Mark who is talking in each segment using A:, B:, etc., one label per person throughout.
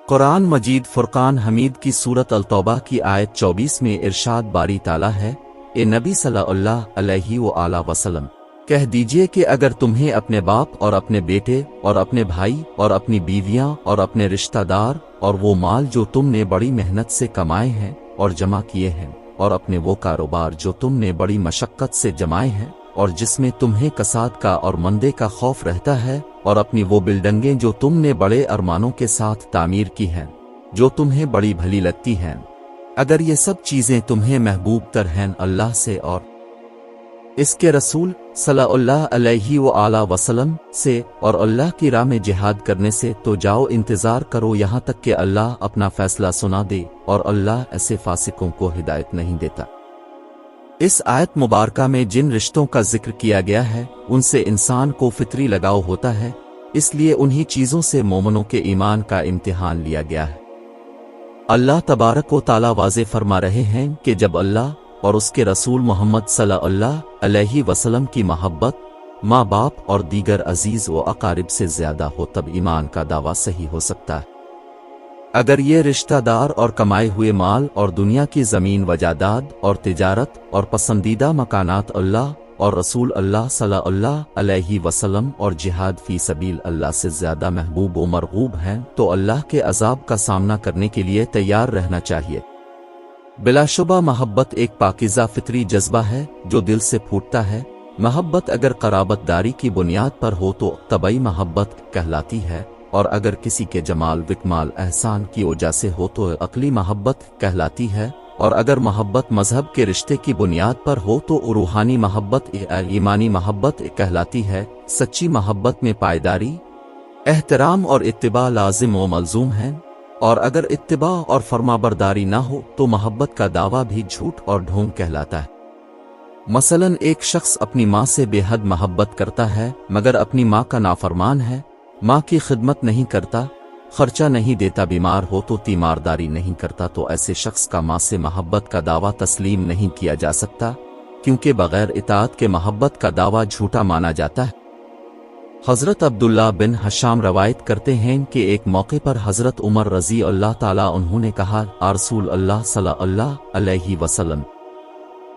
A: قرآن مجید فرقان حمید کی سورت التوبہ کی آیت 24 میں ارشاد باری تعالیٰ ہے، اے نبی صلی اللہ علیہ وآلہ وسلم کہہ دیجئے کہ اگر تمہیں اپنے باپ اور اپنے بیٹے اور اپنے بھائی اور اپنی بیویاں اور اپنے رشتہ دار اور وہ مال جو تم نے بڑی محنت سے کمائے ہیں اور جمع کیے ہیں اور اپنے وہ کاروبار جو تم نے بڑی مشقت سے جمائے ہیں اور جس میں تمہیں کساد کا اور مندے کا خوف رہتا ہے اور اپنی وہ بلڈنگیں جو تم نے بڑے ارمانوں کے ساتھ تعمیر کی ہیں جو تمہیں بڑی بھلی لگتی ہیں، اگر یہ سب چیزیں تمہیں محبوب تر ہیں اللہ سے اور اس کے رسول صلی اللہ علیہ وآلہ وسلم سے اور اللہ کی راہ میں جہاد کرنے سے، تو جاؤ انتظار کرو یہاں تک کہ اللہ اپنا فیصلہ سنا دے، اور اللہ ایسے فاسقوں کو ہدایت نہیں دیتا۔ اس آیت مبارکہ میں جن رشتوں کا ذکر کیا گیا ہے ان سے انسان کو فطری لگاؤ ہوتا ہے، اس لیے انہی چیزوں سے مومنوں کے ایمان کا امتحان لیا گیا ہے۔ اللہ تبارک و تعالی واضح فرما رہے ہیں کہ جب اللہ اور اس کے رسول محمد صلی اللہ علیہ وسلم کی محبت ماں باپ اور دیگر عزیز و اقارب سے زیادہ ہو تب ایمان کا دعویٰ صحیح ہو سکتا ہے۔ اگر یہ رشتہ دار اور کمائے ہوئے مال اور دنیا کی زمین و جائیداد اور تجارت اور پسندیدہ مکانات اللہ اور رسول اللہ صلی اللہ علیہ وسلم اور جہاد فی سبیل اللہ سے زیادہ محبوب و مرغوب ہیں تو اللہ کے عذاب کا سامنا کرنے کے لیے تیار رہنا چاہیے۔ بلا شبہ محبت ایک پاکیزہ فطری جذبہ ہے جو دل سے پھوٹتا ہے۔ محبت اگر قرابت داری کی بنیاد پر ہو تو طبعی محبت کہلاتی ہے، اور اگر کسی کے جمال وکمال احسان کی وجہ سے ہو تو عقلی محبت کہلاتی ہے، اور اگر محبت مذہب کے رشتے کی بنیاد پر ہو تو روحانی محبت ایمانی محبت کہلاتی ہے۔ سچی محبت میں پائیداری، احترام اور اتباع لازم و ملزوم ہیں، اور اگر اتباع اور فرمانبرداری نہ ہو تو محبت کا دعویٰ بھی جھوٹ اور ڈھونگ کہلاتا ہے۔ مثلا ایک شخص اپنی ماں سے بے حد محبت کرتا ہے مگر اپنی ماں کا نافرمان ہے، ماں کی خدمت نہیں کرتا، خرچہ نہیں دیتا، بیمار ہو تو تیمارداری نہیں کرتا، تو ایسے شخص کا ماں سے محبت کا دعویٰ تسلیم نہیں کیا جا سکتا، کیونکہ بغیر اطاعت کے محبت کا دعویٰ جھوٹا مانا جاتا ہے۔ حضرت عبداللہ بن حشام روایت کرتے ہیں کہ ایک موقع پر حضرت عمر رضی اللہ تعالیٰ عنہ نے کہا، رسول اللہ صلی اللہ علیہ وسلم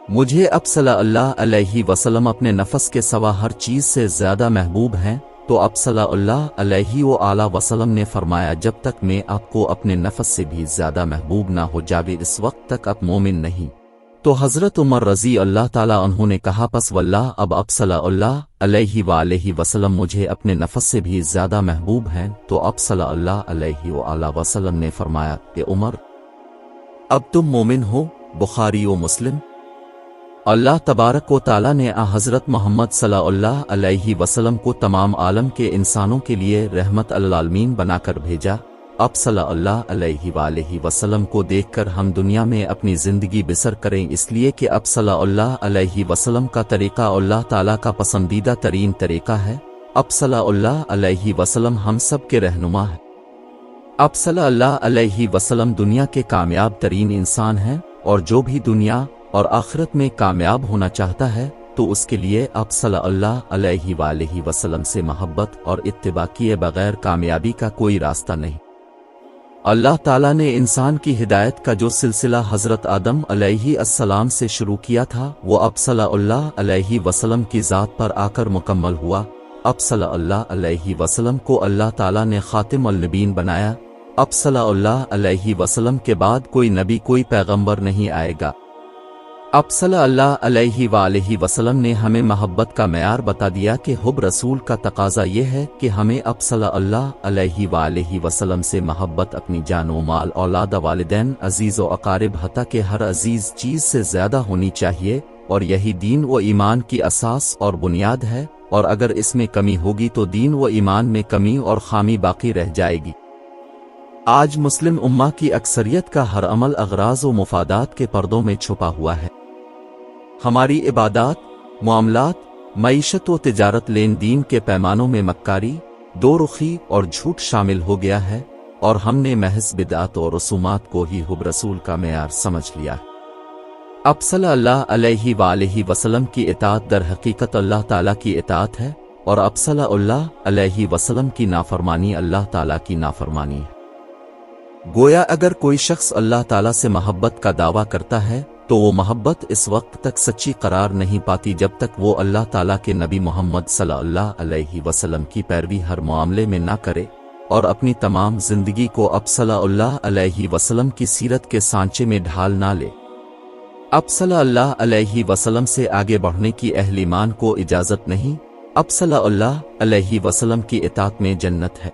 A: مجھے اب صلی اللہ علیہ وسلم اپنے نفس کے سوا ہر چیز سے زیادہ محبوب ہیں، تو اب صلی اللہ علیہ وآلہ وسلم نے فرمایا، جب تک میں آپ کو اپنے نفس سے بھی زیادہ محبوب نہ ہو جاوے اس وقت تک آپ مومن نہیں۔ تو حضرت عمر رضی اللہ تعالیٰ عنہ نے کہا، پس واللہ اب آپ صلی اللہ علیہ وآلہ وسلم مجھے اپنے نفس سے بھی زیادہ محبوب ہیں۔ تو اب صلی اللہ علیہ وآلہ وسلم نے فرمایا کہ عمر اب تم مومن ہو، بخاری و مسلم۔ اللہ تبارک و تعالیٰ نے حضرت محمد صلی اللہ علیہ وسلم کو تمام عالم کے انسانوں کے لیے رحمت للعالمین بنا کر بھیجا۔ اب صلی اللہ علیہ وآلہ وسلم کو دیکھ کر ہم دنیا میں اپنی زندگی بسر کریں، اس لیے کہ اب صلی اللہ علیہ وسلم کا طریقہ اللہ تعالیٰ کا پسندیدہ ترین طریقہ ہے۔ اب صلی اللہ علیہ وسلم ہم سب کے رہنما ہیں۔ اب صلی اللہ علیہ وسلم دنیا کے کامیاب ترین انسان ہیں، اور جو بھی دنیا اور آخرت میں کامیاب ہونا چاہتا ہے تو اس کے لیے اب صلی اللہ علیہ وآلہ وسلم سے محبت اور اتباع کیے بغیر کامیابی کا کوئی راستہ نہیں۔ اللہ تعالیٰ نے انسان کی ہدایت کا جو سلسلہ حضرت آدم علیہ السلام سے شروع کیا تھا وہ اب صلی اللہ علیہ وسلم کی ذات پر آ کر مکمل ہوا۔ اب صلی اللہ علیہ وسلم کو اللہ تعالیٰ نے خاتم النبیین بنایا۔ اب صلی اللہ علیہ وسلم کے بعد کوئی نبی کوئی پیغمبر نہیں آئے گا۔ اب صلی اللہ علیہ وآلہ وسلم نے ہمیں محبت کا معیار بتا دیا کہ حب رسول کا تقاضا یہ ہے کہ ہمیں اب صلی اللہ علیہ وآلہ وسلم سے محبت اپنی جان و مال، اولاد، والدین، عزیز و اقارب، حتیٰ کہ ہر عزیز چیز سے زیادہ ہونی چاہیے، اور یہی دین و ایمان کی اساس اور بنیاد ہے، اور اگر اس میں کمی ہوگی تو دین و ایمان میں کمی اور خامی باقی رہ جائے گی۔ آج مسلم امہ کی اکثریت کا ہر عمل اغراض و مفادات کے پردوں میں چھپا ہوا ہے۔ ہماری عبادات، معاملات، معیشت و تجارت، لین دین کے پیمانوں میں مکاری، دو رخی اور جھوٹ شامل ہو گیا ہے، اور ہم نے محض بدعات اور رسومات کو ہی حب رسول کا معیار سمجھ لیا ہے۔ اب صلی اللہ علیہ وآلہ وسلم کی اطاعت در حقیقت اللہ تعالیٰ کی اطاعت ہے، اور اب صلی اللہ علیہ وسلم کی نافرمانی اللہ تعالیٰ کی نافرمانی ہے۔ گویا اگر کوئی شخص اللہ تعالیٰ سے محبت کا دعویٰ کرتا ہے تو وہ محبت اس وقت تک سچی قرار نہیں پاتی جب تک وہ اللہ تعالیٰ کے نبی محمد صلی اللہ علیہ وسلم کی پیروی ہر معاملے میں نہ کرے اور اپنی تمام زندگی کو اب صلی اللہ علیہ وسلم کی سیرت کے سانچے میں ڈھال نہ لے۔ اب صلی اللہ علیہ وسلم سے آگے بڑھنے کی اہل ایمان کو اجازت نہیں، اب صلی اللہ علیہ وسلم کی اطاعت میں جنت ہے۔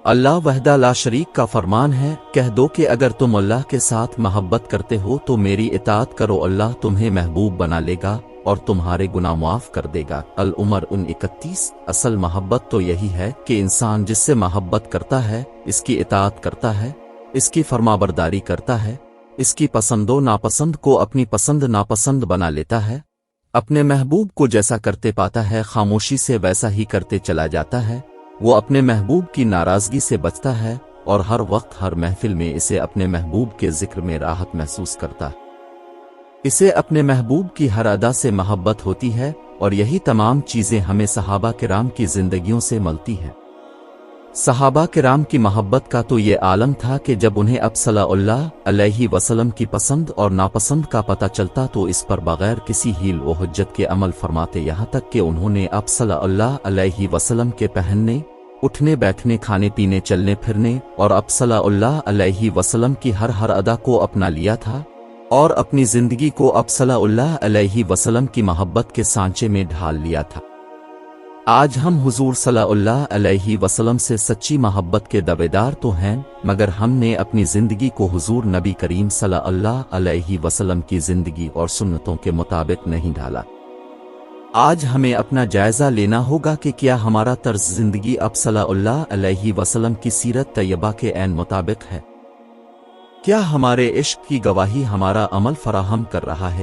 A: اللہ وحدہ لا شریک کا فرمان ہے، کہہ دو کہ اگر تم اللہ کے ساتھ محبت کرتے ہو تو میری اطاعت کرو، اللہ تمہیں محبوب بنا لے گا اور تمہارے گناہ معاف کر دے گا۔ العمر 31۔ اصل محبت تو یہی ہے کہ انسان جس سے محبت کرتا ہے اس کی اطاعت کرتا ہے، اس کی فرمانبرداری کرتا ہے، اس کی پسند و ناپسند کو اپنی پسند ناپسند بنا لیتا ہے، اپنے محبوب کو جیسا کرتے پاتا ہے خاموشی سے ویسا ہی کرتے چلا جاتا ہے، وہ اپنے محبوب کی ناراضگی سے بچتا ہے اور ہر وقت ہر محفل میں اسے اپنے محبوب کے ذکر میں راحت محسوس کرتا ہے۔ اسے اپنے محبوب کی ہر ادا سے محبت ہوتی ہے اور یہی تمام چیزیں ہمیں صحابہ کرام کی زندگیوں سے ملتی ہیں۔ صحابہ کرام کی محبت کا تو یہ عالم تھا کہ جب انہیں اب صلی اللہ علیہ وسلم کی پسند اور ناپسند کا پتہ چلتا تو اس پر بغیر کسی ہیل و حجت کے عمل فرماتے، یہاں تک کہ انہوں نے اب صلی اللہ علیہ وسلم کے پہننے، اٹھنے بیٹھنے، کھانے پینے، چلنے پھرنے اور اب صلی اللہ علیہ وسلم کی ہر ادا کو اپنا لیا تھا اور اپنی زندگی کو اب صلی اللہ علیہ وسلم کی محبت کے سانچے میں ڈھال لیا تھا۔ آج ہم حضور صلی اللہ علیہ وسلم سے سچی محبت کے دعویدار تو ہیں، مگر ہم نے اپنی زندگی کو حضور نبی کریم صلی اللہ علیہ وسلم کی زندگی اور سنتوں کے مطابق نہیں ڈھالا۔ آج ہمیں اپنا جائزہ لینا ہوگا کہ کیا ہمارا طرز زندگی اب صلی اللہ علیہ وسلم کی سیرت طیبہ کے عین مطابق ہے؟ کیا ہمارے عشق کی گواہی ہمارا عمل فراہم کر رہا ہے؟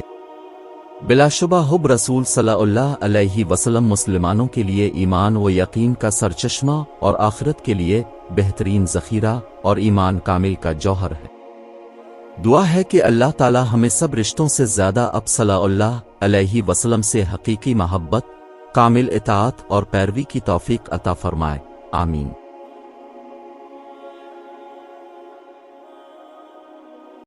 A: بلا شبہ حب رسول صلی اللہ علیہ وسلم مسلمانوں کے لیے ایمان و یقین کا سرچشمہ اور آخرت کے لیے بہترین ذخیرہ اور ایمان کامل کا جوہر ہے۔ دعا ہے کہ اللہ تعالی ہمیں سب رشتوں سے زیادہ اب صلی اللہ علیہ وسلم سے حقیقی محبت، کامل اطاعت اور پیروی کی توفیق عطا فرمائے، آمین۔